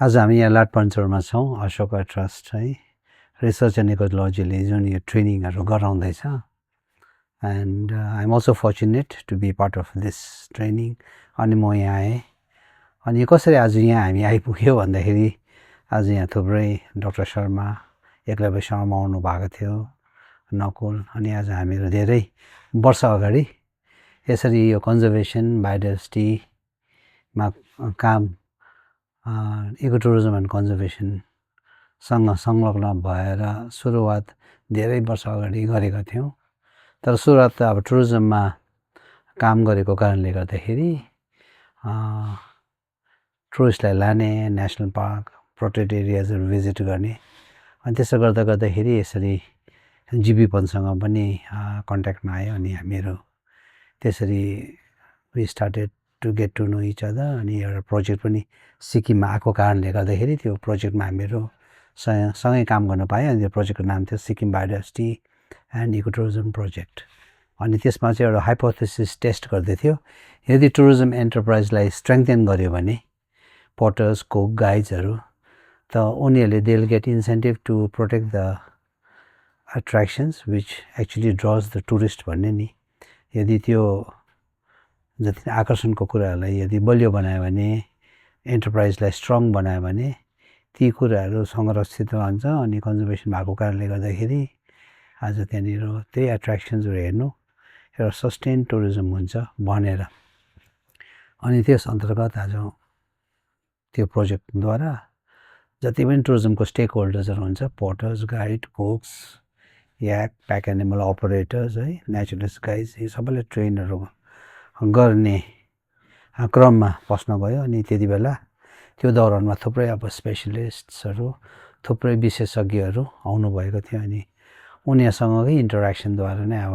आज हामी यहाँ लाटपन्चरमा छौँ अशोका ट्रस्ट है रिसर्च एन्ड इकोलोजीले जुन यो ट्रेनिङहरू गराउँदैछ and I am also fortunate to be part of this training अनि म यहाँ आएँ अनि कसरी आज यहाँ हामी आइपुग्यो भन्दाखेरि आज यहाँ थुप्रै डाक्टर शर्मा एकलव्य शर्मा आउनु भएको थियो नकुल अनि आज हामीहरू धेरै वर्ष अगाडि यसरी यो कन्जर्भेसन बायोडाइभर्सिटीमा काम इको टुरिज्म एन्ड कन्जर्भेसनसँग संलग्न भएर सुरुवात धेरै वर्ष अगाडि गरेका थियौँ तर सुरुवात त अब टुरिज्ममा काम गरेको कारणले गर्दाखेरि टुरिस्टलाई लाने नेसनल पार्क प्रोटेक्टेड एरियाजहरू भिजिट गर्ने अनि त्यसो गर्दा गर्दाखेरि यसरी जीबीपनसँग पनि कन्ट्याक्टमा आयो अनि हामीहरू त्यसरी we started to get to know each other अनि एउटा प्रोजेक्ट पनि सिक्किममा आएको कारणले गर्दाखेरि त्यो प्रोजेक्टमा हामीहरू सँगै काम गर्न पायौँ अनि त्यो प्रोजेक्टको नाम थियो Sikkim biodiversity and eco tourism project अनि त्यसमा चाहिँ एउटा हाइपोथेसिस टेस्ट गर्दै थियो यदि टुरिज्म एन्टरप्राइजलाई स्ट्रेङ्थेन गर्यो भने पोर्टर्स कुक गाइड्सहरू त उनीहरूले they will get incentive to protect the attractions which actually draws the tourist भन्ने नि यदि त्यो जति आकर्षणको कुराहरूलाई यदि बलियो बनायो भने एन्टरप्राइजलाई स्ट्रङ बनायो भने ती कुराहरू संरक्षित रहन्छ अनि कन्जर्भेसन भएको कारणले गर्दाखेरि आज त्यहाँनिर त्यही एट्र्याक्सन्सहरू हेर्नु एउटा सस्टेन टुरिज्म हुन्छ भनेर अनि त्यस अन्तर्गत आज त्यो प्रोजेक्टद्वारा जति पनि टुरिज्मको स्टेक होल्डर्सहरू हुन्छ पोर्टर्स गाइड कुक्स याक प्याक एनिमल अपरेटर्स है नेचुरलिस्ट गाइड्स यी सबैले ट्रेनहरू गर्ने क्रममा पस्न गयो अनि त्यति बेला त्यो दौरानमा थुप्रै अब स्पेसलिस्ट्सहरू थुप्रै विशेषज्ञहरू आउनुभएको थियो अनि उनीहरूसँगकै इन्टरेक्सनद्वारा नै अब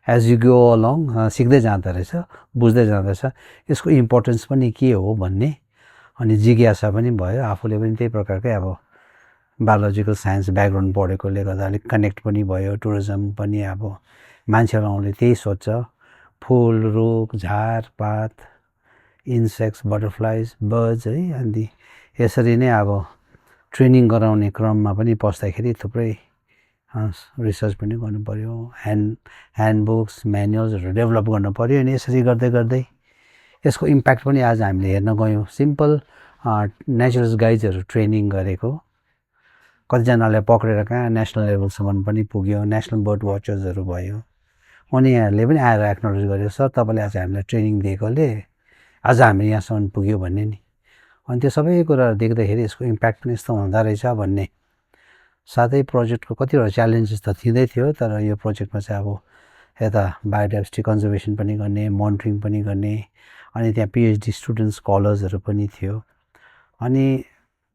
एज यु गो अलङ सिक्दै जाँदो रहेछ बुझ्दै जाँदैछ यसको इम्पोर्टेन्स पनि के हो भन्ने अनि जिज्ञासा पनि भयो आफूले पनि त्यही प्रकारकै अब बायोलोजिकल साइन्स ब्याकग्राउन्ड पढेकोले गर्दा अलिक कनेक्ट पनि भयो टुरिज्म पनि अब मान्छेहरू आउनु त्यही सोध्छ फुल रुख झारपात इन्सेक्ट्स बटरफ्लाइज बर्ड्स है अनि यसरी नै अब ट्रेनिङ गराउने क्रममा पनि पस्दाखेरि थुप्रै रिसर्च पनि गर्नु पर्यो ह्यान्डबुक्स म्यानुअल्सहरू डेभलप गर्नु पर्यो अनि यसरी गर्दै गर्दै यसको इम्प्याक्ट पनि आज हामीले हेर्न गयौँ सिम्पल नेचुरल गाइड्सहरू ट्रेनिङ गरेको कतिजनालाई पक्रेर कहाँ नेसनल लेभलसम्म पनि पुग्यो नेसनल बर्ड वाचर्सहरू भयो उनीहरूले पनि आएर एक्नोलेज गर्यो सर तपाईँले आज हामीलाई ट्रेनिङ दिएकोले आज हामी यहाँसम्म पुग्यो भन्ने नि अनि त्यो सबै कुराहरू देख्दाखेरि यसको इम्प्याक्ट पनि यस्तो हुँदो रहेछ भन्ने साथै प्रोजेक्टको कतिवटा च्यालेन्जेस त थिँदै थियो तर यो प्रोजेक्टमा चाहिँ अब यता बायोडाइभर्सिटी कन्जर्भेसन पनि गर्ने मोनिटरिङ पनि गर्ने अनि त्यहाँ पिएचडी स्टुडेन्ट्स स्कलर्सहरू पनि थियो अनि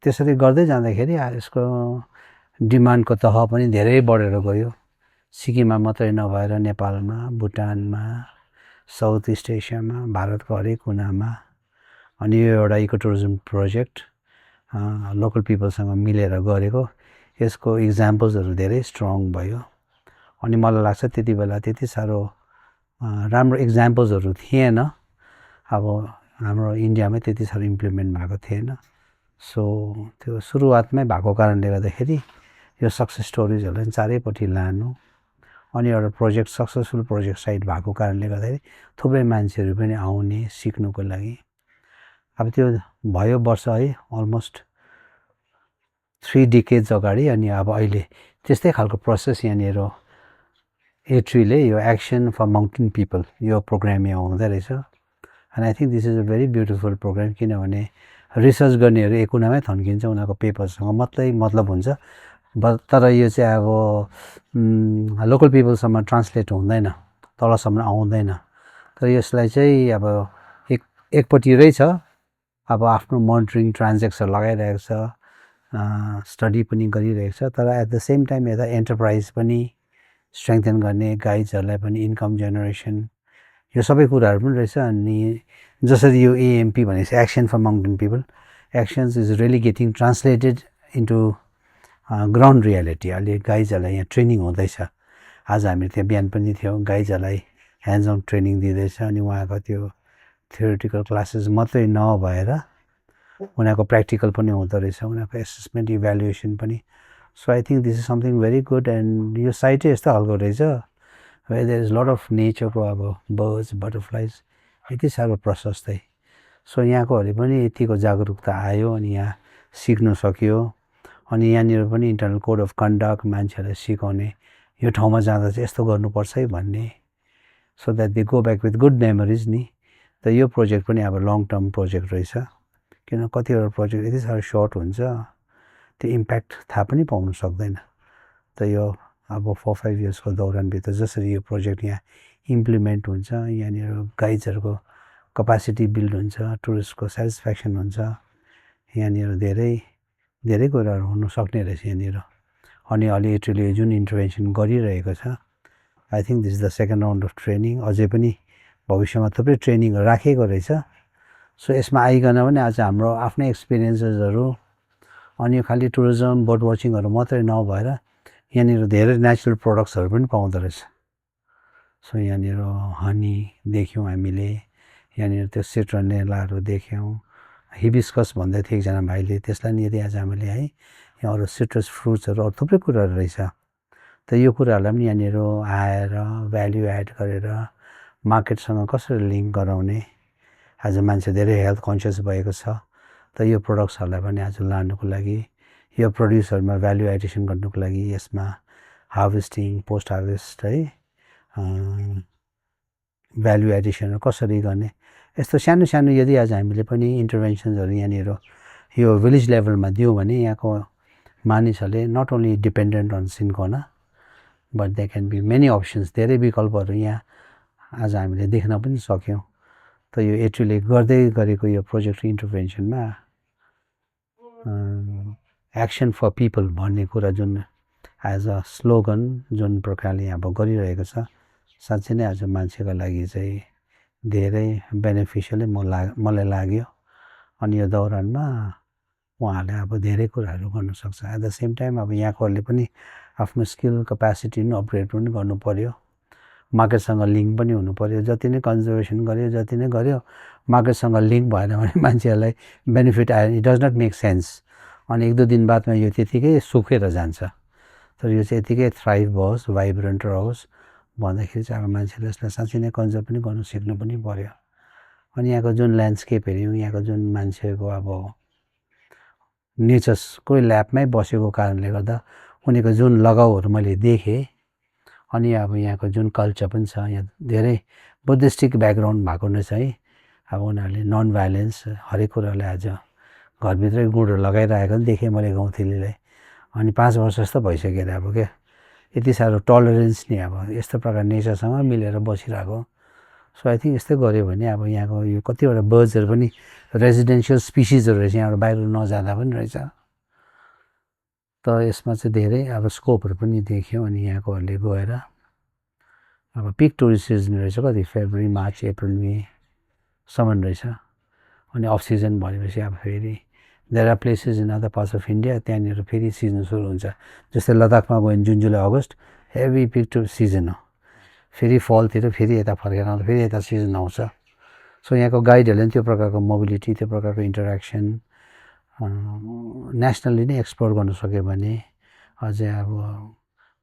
त्यसरी गर्दै जाँदाखेरि यसको डिमान्डको तह पनि धेरै बढेर गयो सिक्किममा मात्रै नभएर नेपालमा भुटानमा साउथ इस्ट एसियामा भारतको हरेक कुनामा अनि यो एउटा इको टुरिज्म प्रोजेक्ट लोकल पिपलसँग मिलेर गरेको यसको इक्जाम्पल्सहरू धेरै स्ट्रङ भयो अनि मलाई लाग्छ त्यति बेला त्यति साह्रो राम्रो इक्जाम्पल्सहरू थिएन अब हाम्रो इन्डियामै त्यति साह्रो इम्प्लिमेन्ट भएको थिएन सो त्यो सुरुवातमै भएको कारणले गर्दाखेरि यो सक्सेस स्टोरिजहरूलाई चारैपट्टि लानु अनि एउटा प्रोजेक्ट सक्सेसफुल प्रोजेक्ट साइड भएको कारणले गर्दाखेरि थुप्रै मान्छेहरू पनि आउने सिक्नुको लागि अब त्यो भयो वर्ष है अलमोस्ट 3 डिकेड्स अगाडि अनि अब अहिले त्यस्तै खालको प्रोसेस यहाँनिर एट्रीले यो एक्सन फर माउन्टेन पिपल यो प्रोग्राम यहाँ हुँदो रहेछ and I think this is a very beautiful programme किनभने रिसर्च गर्नेहरू एक कुनामै थन्किन्छ उनीहरूको पेपरसँग मात्रै मतलब हुन्छ तर यो चाहिँ अब लोकल पिपलसम्म ट्रान्सलेट हुँदैन तलसम्म आउँदैन तर यसलाई चाहिँ अब एकपट्टि रहेछ अब आफ्नो मोनिटरिङ ट्रान्जेक्सहरू लगाइरहेको छ स्टडी पनि गरिरहेको छ तर एट द सेम टाइम यता एन्टरप्राइज पनि स्ट्रेङ्थेन गर्ने गाइड्सहरूलाई पनि इन्कम जेनेरेसन यो सबै कुराहरू पनि रहेछ अनि जसरी यो एएमपी भनेपछि action for mountain people actions is really getting translated into ground reality अहिले गाइड्सहरूलाई यहाँ ट्रेनिङ हुँदैछ आज हामी त्यहाँ बिहान पनि थियौँ गाइड्सहरूलाई ह्यान्ड्स अन ट्रेनिङ दिँदैछ अनि उहाँको त्यो थ्योरिटिकल क्लासेस मात्रै नभएर उनीहरूको प्र्याक्टिकल पनि हुँदो रहेछ, उनीहरूको एसेसमेन्ट इभ्यालुएसन पनि. So I think this is something very good. And यो साइटै यस्तो खालको रहेछ where there is lot of नेचरको अब बर्ड्स बटरफ्लाइज यति साह्रो प्रशस्तै. सो यहाँकोहरूले पनि यतिको जागरुकता आयो अनि यहाँ सिक्नु सक्यो. अनि यहाँनिर पनि इन्टरनल कोड अफ कन्डक्ट मान्छेहरूलाई सिकाउने, यो ठाउँमा जाँदा चाहिँ यस्तो गर्नुपर्छ है भन्ने, so that they go back with good memories नि. त यो प्रोजेक्ट पनि अब लङ टर्म प्रोजेक्ट रहेछ, किन कतिवटा प्रोजेक्ट यति साह्रो सर्ट हुन्छ त्यो इम्प्याक्ट थाहा पनि पाउनु सक्दैन. त यो अब 4-5 इयर्सको दौरानभित्र जसरी यो प्रोजेक्ट यहाँ इम्प्लिमेन्ट हुन्छ, यहाँनिर गाइड्सहरूको कपासिटी बिल्ड हुन्छ, टुरिस्टको सेटिस्फ्याक्सन हुन्छ, यहाँनिर धेरै धेरै कुराहरू हुन सक्ने रहेछ यहाँनिर. अनि अहिले एट्रीले जुन इन्टरभेन्सन गरिरहेको छ, I think this is the second round of training. अझै पनि भविष्यमा थुप्रै ट्रेनिङहरू राखेको रहेछ. सो यसमा आइकन पनि आज हाम्रो आफ्नै एक्सपिरियन्सेसहरू अनि यो खालि टुरिज्म बर्ड वाचिङहरू मात्रै नभएर यहाँनिर धेरै नेचुरल प्रडक्ट्सहरू पनि पाउँदो रहेछ. सो यहाँनिर हनी देख्यौँ हामीले, यहाँनिर त्यो सिट्रनेलाहरू देख्यौँ, हिबिस्कस भन्दै थियो एकजना भाइले, त्यसलाई नि यदि आज हामीले है यहाँ अरू सिट्रस फ्रुट्सहरू अरू थुप्रै कुराहरू रहेछ. त यो कुराहरूलाई पनि यहाँनिर आएर भ्याल्यु एड गरेर मार्केटसँग कसरी लिङ्क गराउने, आज मान्छे धेरै हेल्थ कन्सियस भएको छ. त यो प्रडक्ट्सहरूलाई पनि आज लानुको लागि, यो प्रड्युसरमा भ्याल्यु एडिसन गर्नुको लागि यसमा हार्भेस्टिङ पोस्ट हार्भेस्ट है भ्याल्यु एडिसनहरू कसरी गर्ने, यस्तो सानो सानो यदि आज हामीले पनि इन्टरभेन्सन्सहरू यहाँनिर यो भिलेज लेभलमा दियौँ भने यहाँको मानिसहरूले not only dependent on cinchona but they can be many options, धेरै विकल्पहरू यहाँ आज हामीले देख्न पनि सक्यौँ. त यो एट्रीले गर्दै गरेको यो प्रोजेक्ट इन्टरभेन्सनमा एक्सन फर पिपल भन्ने कुरा जुन एज अ स्लोगन जुन प्रकारले अब गरिरहेको छ, साँच्चै नै आज मान्छेको लागि चाहिँ धेरै बेनिफिसियलै मलाई लाग्यो. अनि यो दौरानमा उहाँहरूले अब धेरै कुराहरू गर्नुसक्छ. एट द सेम टाइम अब यहाँकोहरूले पनि आफ्नो स्किल क्यापासिटी पनि अपग्रेड पनि गर्नु पऱ्यो, मार्केटसँग लिङ्क पनि हुनु पऱ्यो. जति नै कन्जर्भेसन गर्यो, जति नै गर्यो, मार्केटसँग लिङ्क भएन भने मान्छेहरूलाई बेनिफिट आयो, it does not make sense. अनि 1-2 दिन बादमा यो त्यतिकै सुकेर जान्छ. तर यो चाहिँ यतिकै थ्राइभ होस्, भाइब्रेन्ट रहोस् भन्दाखेरि चाहिँ अब मान्छेले यसलाई साँच्चै नै कन्जर्भ पनि गर्नु सिक्नु पनि पऱ्यो. अनि यहाँको जुन ल्यान्डस्केप हेऱ्यौँ, यहाँको जुन मान्छेको अब नेचर्सको ल्याबमै बसेको कारणले गर्दा उनीहरूको जुन लगाउहरू मैले देखेँ. अनि अब यहाँको जुन कल्चर पनि छ, यहाँ धेरै बुद्धिस्टिक ब्याकग्राउन्ड भएको नै छ है. अब उनीहरूले नन भाइलेन्स हरेक कुरालाई आज घरभित्रै गुँडहरू लगाइरहेको पनि देखेँ मैले गाउँथेलीलाई. अनि 5 वर्ष जस्तो भइसक्यो अरे अब क्या, यति साह्रो टलरेन्स नि अब यस्तो प्रकार नेचरसँग मिलेर बसिरहेको. सो आई थिङ्क यस्तै गऱ्यो भने अब यहाँको यो कतिवटा बर्ड्सहरू पनि रेजिडेन्सियल स्पिसिजहरू रहेछ, यहाँबाट बाहिर नजाँदा पनि रहेछ. त यसमा चाहिँ धेरै अब स्कोपहरू पनि देख्यौँ. अनि यहाँकोहरूले गएर अब पिक टुरिस्ट सिजन रहेछ, कति फेब्रुअरी मार्च अप्रिल मेसम्म रहेछ. अनि अफ सिजन भनेपछि अब फेरि there are places in other parts of India, त्यहाँनिर फेरि सिजन सुरु हुन्छ. जस्तै लद्दाखमा गयो भने जुन जुलाई अगस्त हेभी पिक टुरिस्ट सिजन हो. फेरि फलतिर फेरि यता फर्केर आउँदा फेरि यता सिजन आउँछ. सो यहाँको गाइडहरूले पनि त्यो प्रकारको मोबिलिटी, त्यो प्रकारको इन्टरेक्सन नेसनली नै एक्सप्लोर गर्नु सक्यो भने, अझै अब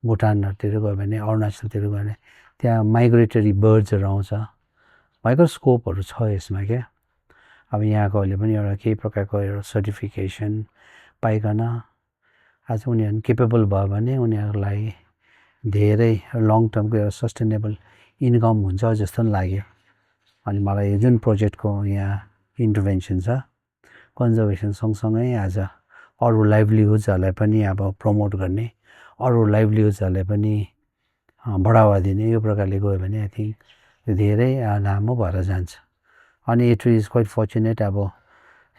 भुटानहरूतिर गयो भने, अरुणाचलतिर गयो भने त्यहाँ माइग्रेटरी बर्ड्सहरू आउँछ, भयङ्कर स्कोपहरू छ यसमा क्या. अब यहाँकोहरूले पनि एउटा केही प्रकारको एउटा सर्टिफिकेसन पाइकन आज उनीहरू केपेबल भयो भने उनीहरूलाई धेरै लङ टर्मको एउटा सस्टेनेबल इन्कम हुन्छ जस्तो पनि लाग्यो. अनि मलाई यो जुन प्रोजेक्टको यहाँ इन्टरभेन्सन छ, कन्जर्भेसन सँगसँगै आज अरू लाइभलीहुड्सहरूलाई पनि अब प्रमोट गर्ने, अरू लाइभलीहुड्सहरूलाई पनि बढावा दिने, यो प्रकारले गयो भने आई थिङ्क यो धेरै लामो भएर जान्छ. अनि एट्री इज क्वाइट फर्चुनेट. अब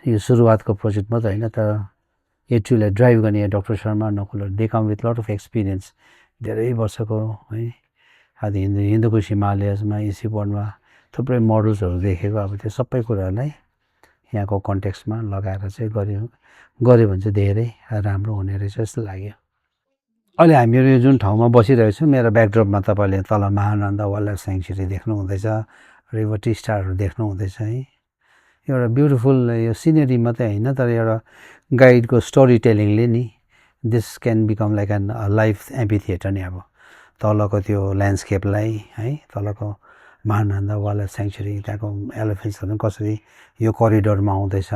यो सुरुवातको प्रोजेक्ट मात्रै होइन, तर एट्रीलाई ड्राइभ गर्ने डक्टर शर्मा नकुलहरू they come with lot of experience, धेरै वर्षको है. अब हिन्दूकुश हिमालयसमा इसिपोर्टमा थुप्रै मोडल्सहरू देखेको. अब त्यो सबै कुराहरूलाई यहाँको कन्टेक्स्टमा लगाएर चाहिँ गऱ्यो भने चाहिँ धेरै राम्रो हुने रहेछ जस्तो लाग्यो. अहिले हामीहरू यो जुन ठाउँमा बसिरहेको छौँ, मेरो ब्याकड्रपमा तपाईँले तल महानन्दा वाइल्ड लाइफ स्याङ्चुरी देख्नुहुँदैछ, रिभर टी स्टारहरू देख्नुहुँदैछ है. एउटा ब्युटिफुल यो सिनेरी मात्रै होइन तर एउटा गाइडको स्टोरी टेलिङले नि this can become like an life amphitheatre नि अब तलको त्यो ल्यान्डस्केपलाई है तलको महानन्दा वाइल्ड लाइफ स्याङ्चुरी त्यहाँको एलिफेन्ट्सहरू कसरी यो करिडोरमा आउँदैछ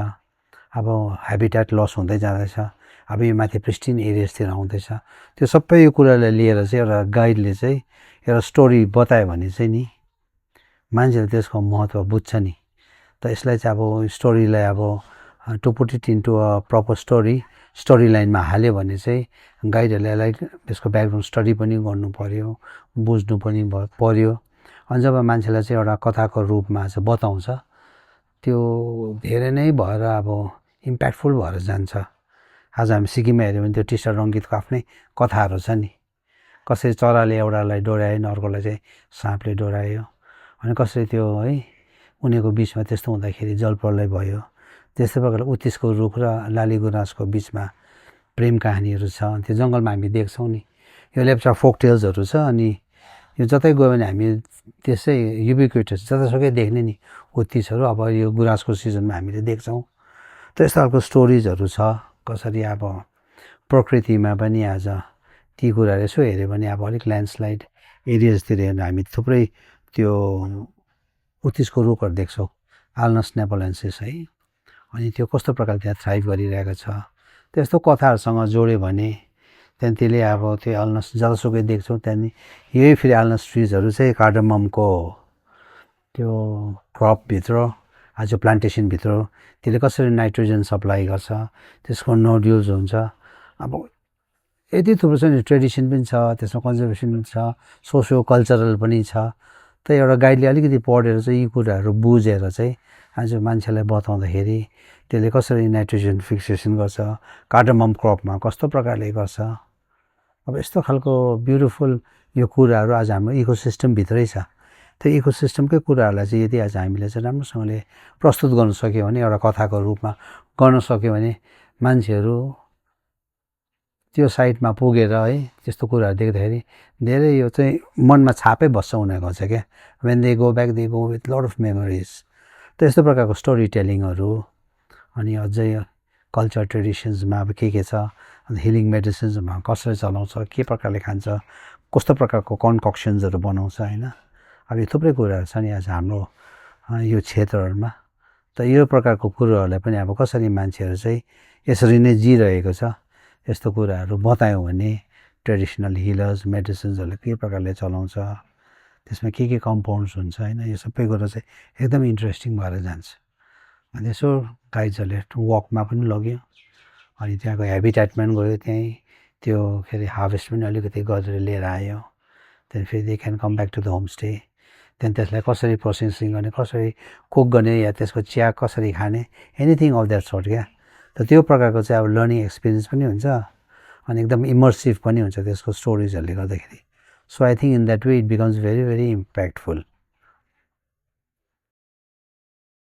अब हेबिट्याट लस हुँदै जाँदैछ अब यो माथि प्रिस्टिन एरियाजतिर आउँदैछ त्यो सबै यो कुरालाई लिएर चाहिँ एउटा गाइडले चाहिँ एउटा स्टोरी बतायो भने चाहिँ नि मान्छेले त्यसको महत्त्व बुझ्छ नि त यसलाई चाहिँ अब स्टोरीलाई अब to put it into a proper story लाइनमा हाल्यो भने चाहिँ गाइडहरूले यसलाई त्यसको ब्याकग्राउन्ड स्टडी पनि गर्नु पऱ्यो बुझ्नु पनि पऱ्यो अनि जब मान्छेलाई चाहिँ एउटा कथाको रूपमा चाहिँ बताउँछ त्यो धेरै नै भएर अब इम्प्याक्टफुल भएर जान्छ आज हामी सिक्किममा हेऱ्यौँ भने त्यो टिस्टा रङ्गीतको आफ्नै कथाहरू छ नि कसरी चराले एउटालाई डोरायो अर्कोलाई चाहिँ साँपले डोरायो अनि कसरी त्यो है उनीहरूको बिचमा त्यस्तो हुँदाखेरि जलप्रलय भयो त्यस्तै प्रकारले उत्तिसको रुख र लाली गुराँसको बिचमा प्रेम कहानीहरू छ त्यो जङ्गलमा हामी देख्छौँ नि यो लेप्चा फोक टेल्सहरू छ अनि यो जतै गयो भने हामी त्यसै युबिक्युटस जतासुकै देख्ने नि उत्तिसहरू अब यो गुराँसको सिजनमा हामीले देख्छौँ त्यस्तो खालको स्टोरिजहरू छ कसरी अब प्रकृतिमा पनि आज ती कुराहरू यसो हेऱ्यो भने अब अलिक ल्यान्डस्लाइड एरियाजतिर हेर्नु हामी थुप्रै त्यो उत्तिसको रुखहरू देख्छौँ आल्नस नेपोलेन्सिस है अनि त्यो कस्तो प्रकारले त्यहाँ थ्राइभ गरिरहेको छ त्यस्तो कथाहरूसँग जोड्यो भने त्यहाँदेखि त्यसले अब त्यो आल्नस जतासुकै देख्छौँ त्यहाँदेखि यही फेरि आल्नस ट्रिजहरू चाहिँ कार्डममको त्यो क्रपभित्र आज प्लान्टेसनभित्र त्यसले कसरी नाइट्रोजन सप्लाई गर्छ त्यसको नोड्युल्स हुन्छ अब यति थुप्रो छ नि ट्रेडिसन पनि छ त्यसमा कन्जर्भेसन पनि छ सोसियो कल्चरल पनि छ त एउटा गाइडले अलिकति पढेर चाहिँ यी कुराहरू बुझेर चाहिँ आज मान्छेलाई बताउँदाखेरि त्यसले कसरी नाइट्रोजन फिक्सेसन गर्छ कार्डमम क्रपमा कस्तो प्रकारले गर्छ अब यस्तो खालको ब्युटिफुल यो कुराहरू आज हाम्रो इकोसिस्टमभित्रै छ त्यो इकोसिस्टमकै कुराहरूलाई चाहिँ यदि आज हामीले चाहिँ राम्रोसँगले प्रस्तुत गर्न सक्यो भने एउटा कथाको रूपमा गर्न सक्यो भने मान्छेहरू त्यो साइडमा पुगेर है त्यस्तो कुराहरू देख्दाखेरि धेरै यो चाहिँ मनमा छापै बस्छ उनीहरूको चाहिँ क्या when they go back they go with lot of memories त्यस्तो प्रकारको स्टोरी टेलिङहरू अनि अझै कल्चर ट्रेडिसन्समा अब के छ अन्त हिलिङ मेडिसिन्समा कसरी चलाउँछ के प्रकारले खान्छ कस्तो प्रकारको कन्कक्सन्सहरू बनाउँछ होइन अब यो थुप्रै कुराहरू छ नि आज हाम्रो यो क्षेत्रहरूमा त यो प्रकारको कुरोहरूलाई पनि अब कसरी मान्छेहरू चाहिँ यसरी नै जिरहेको छ यस्तो कुराहरू बतायौँ भने ट्रेडिसनल हिलर्स मेडिसिन्सहरूले के प्रकारले चलाउँछ त्यसमा के कम्पाउन्ड्स हुन्छ होइन यो सबै कुरा चाहिँ एकदम इन्ट्रेस्टिङ भएर जान्छ अनि यसो गाइड्सहरूले वकमा पनि लग्यो अनि त्यहाँको हेबिट्याटमा पनि गयो त्यहीँ त्यो के अरे हार्भेस्ट पनि अलिकति गरेर लिएर आयो त्यहाँदेखि फेरि they can come back to the homestay त्यहाँदेखि त्यसलाई कसरी प्रोसेसिङ गर्ने कसरी कुक गर्ने या त्यसको चिया कसरी खाने एनिथिङ अफ द्याट सर्ट क्या त त्यो प्रकारको चाहिँ अब लर्निङ एक्सपिरियन्स पनि हुन्छ अनि एकदम इमर्सिभ पनि हुन्छ त्यसको स्टोरिजहरूले गर्दाखेरि so I think in that way it becomes very very impactful